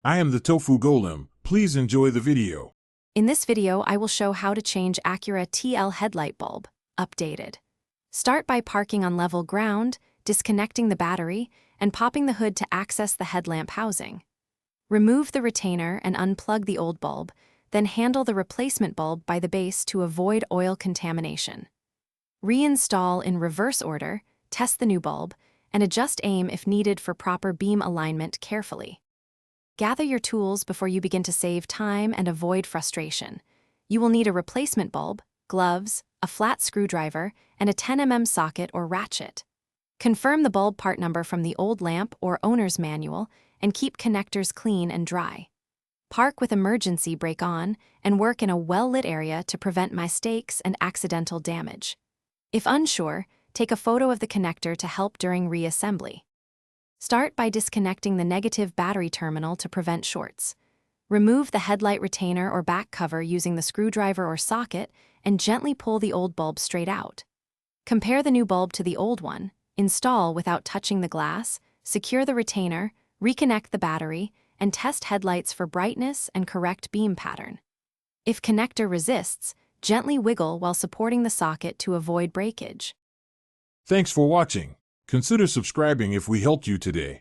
I am the Tofu Golem. Please enjoy the video. In this video, I will show how to change Acura TL headlight bulb, updated. Start by parking on level ground, disconnecting the battery, and popping the hood to access the headlamp housing. Remove the retainer and unplug the old bulb, then handle the replacement bulb by the base to avoid oil contamination. Reinstall in reverse order, test the new bulb, and adjust aim if needed for proper beam alignment carefully. Gather your tools before you begin to save time and avoid frustration. You will need a replacement bulb, gloves, a flat screwdriver, and a 10 mm socket or ratchet. Confirm the bulb part number from the old lamp or owner's manual and keep connectors clean and dry. Park with emergency brake on and work in a well-lit area to prevent mistakes and accidental damage. If unsure, take a photo of the connector to help during reassembly. Start by disconnecting the negative battery terminal to prevent shorts. Remove the headlight retainer or back cover using the screwdriver or socket and gently pull the old bulb straight out. Compare the new bulb to the old one, install without touching the glass, secure the retainer, reconnect the battery, and test headlights for brightness and correct beam pattern. If connector resists, gently wiggle while supporting the socket to avoid breakage. Thanks for watching. Consider subscribing if we helped you today.